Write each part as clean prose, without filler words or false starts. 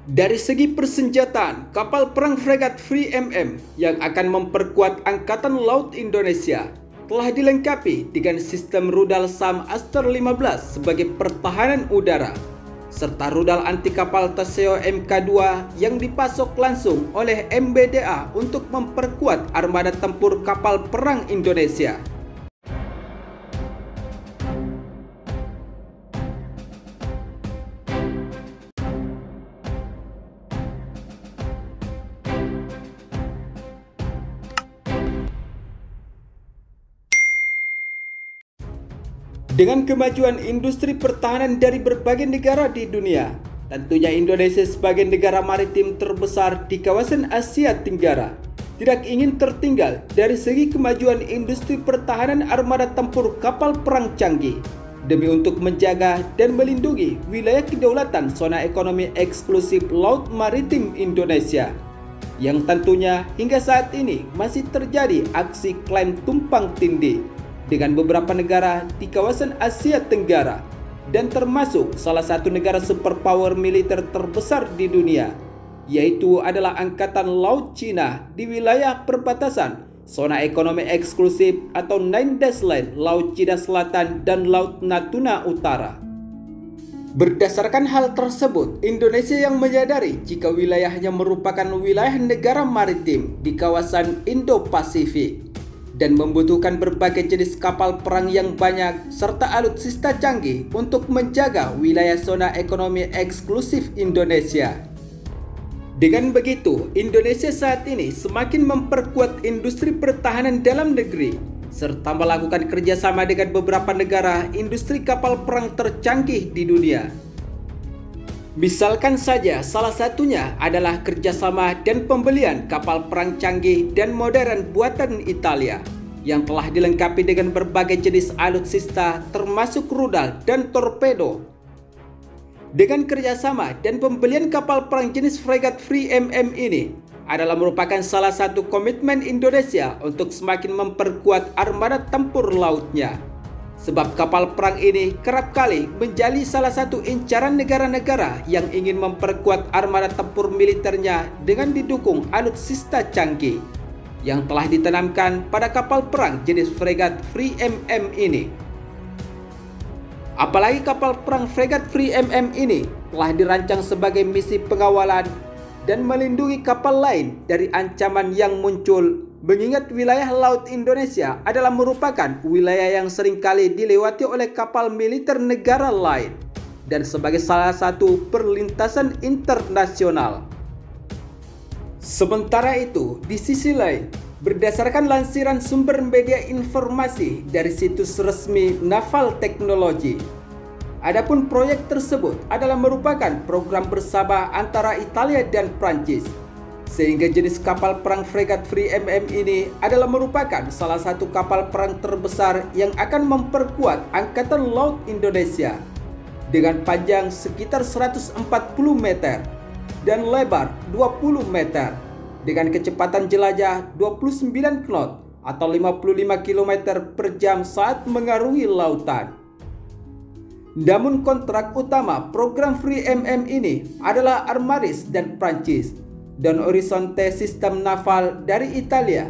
Dari segi persenjataan, kapal perang fregat Free MM yang akan memperkuat Angkatan Laut Indonesia telah dilengkapi dengan sistem rudal SAM Aster 15 sebagai pertahanan udara, serta rudal anti kapal Teseo Mk2 yang dipasok langsung oleh MBDA untuk memperkuat armada tempur kapal perang Indonesia. Dengan kemajuan industri pertahanan dari berbagai negara di dunia, tentunya Indonesia sebagai negara maritim terbesar di kawasan Asia Tenggara tidak ingin tertinggal dari segi kemajuan industri pertahanan armada tempur kapal perang canggih demi untuk menjaga dan melindungi wilayah kedaulatan zona ekonomi eksklusif Laut Maritim Indonesia yang tentunya hingga saat ini masih terjadi aksi klaim tumpang tindih dengan beberapa negara di kawasan Asia Tenggara dan termasuk salah satu negara superpower militer terbesar di dunia, yaitu adalah Angkatan Laut Cina di wilayah perbatasan zona ekonomi eksklusif atau Nine Dash Line Laut Cina Selatan dan Laut Natuna Utara. Berdasarkan hal tersebut, Indonesia yang menyadari jika wilayahnya merupakan wilayah negara maritim di kawasan Indo-Pasifik dan membutuhkan berbagai jenis kapal perang yang banyak serta alutsista canggih untuk menjaga wilayah zona ekonomi eksklusif Indonesia. Dengan begitu, Indonesia saat ini semakin memperkuat industri pertahanan dalam negeri serta melakukan kerjasama dengan beberapa negara industri kapal perang tercanggih di dunia. Misalkan saja salah satunya adalah kerjasama dan pembelian kapal perang canggih dan modern buatan Italia yang telah dilengkapi dengan berbagai jenis alutsista termasuk rudal dan torpedo. Dengan kerjasama dan pembelian kapal perang jenis fregat Free MM ini adalah merupakan salah satu komitmen Indonesia untuk semakin memperkuat armada tempur lautnya. Sebab kapal perang ini kerap kali menjadi salah satu incaran negara-negara yang ingin memperkuat armada tempur militernya dengan didukung alutsista canggih yang telah ditanamkan pada kapal perang jenis fregat Free MM ini. Apalagi kapal perang fregat Free MM ini telah dirancang sebagai misi pengawalan dan melindungi kapal lain dari ancaman yang muncul, mengingat wilayah laut Indonesia adalah merupakan wilayah yang seringkali dilewati oleh kapal militer negara lain dan sebagai salah satu perlintasan internasional. Sementara itu, di sisi lain, berdasarkan lansiran sumber media informasi dari situs resmi Naval Technology, adapun proyek tersebut adalah merupakan program bersama antara Italia dan Prancis, sehingga jenis kapal perang fregat Free MM ini adalah merupakan salah satu kapal perang terbesar yang akan memperkuat Angkatan Laut Indonesia dengan panjang sekitar 140 meter dan lebar 20 meter dengan kecepatan jelajah 29 knot atau 55 km per jam saat mengarungi lautan. Namun kontrak utama program Free MM ini adalah Armaris dan Prancis dan Horizonte Sistem Naval dari Italia.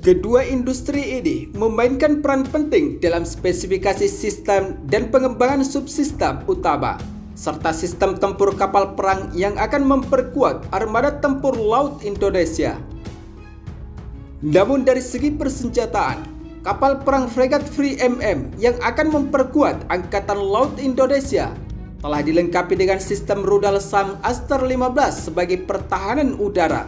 Kedua industri ini memainkan peran penting dalam spesifikasi sistem dan pengembangan subsistem utama serta sistem tempur kapal perang yang akan memperkuat armada tempur laut Indonesia. Namun dari segi persenjataan, kapal perang fregat Free MM yang akan memperkuat Angkatan Laut Indonesia telah dilengkapi dengan sistem rudal SAM Aster 15 sebagai pertahanan udara,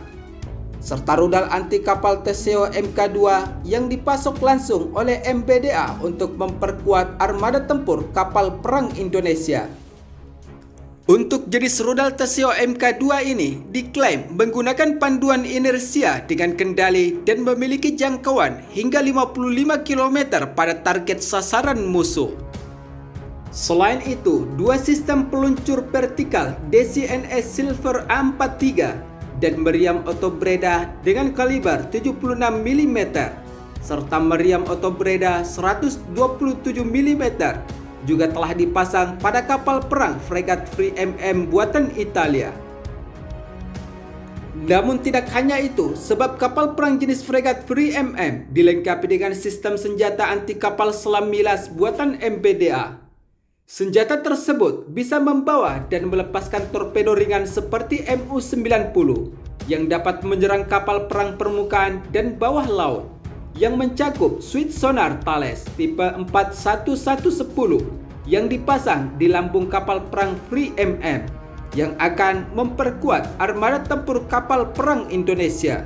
serta rudal anti kapal Teseo Mk2 yang dipasok langsung oleh MBDA untuk memperkuat armada tempur kapal perang Indonesia. Untuk jenis rudal Teseo Mk2 ini diklaim menggunakan panduan inersia dengan kendali dan memiliki jangkauan hingga 55 km pada target sasaran musuh. Selain itu, dua sistem peluncur vertikal DCNS Silver A43 dan meriam Otobreda dengan kaliber 76 mm serta meriam Otobreda 127 mm juga telah dipasang pada kapal perang fregat Free MM buatan Italia Namun tidak hanya itu, sebab kapal perang jenis fregat Free MM dilengkapi dengan sistem senjata anti kapal selam milas buatan MBDA. Senjata tersebut bisa membawa dan melepaskan torpedo ringan seperti MU-90 yang dapat menyerang kapal perang permukaan dan bawah laut, yang mencakup suite sonar Thales tipe 41110 yang dipasang di lambung kapal perang Free MM yang akan memperkuat armada tempur kapal perang Indonesia.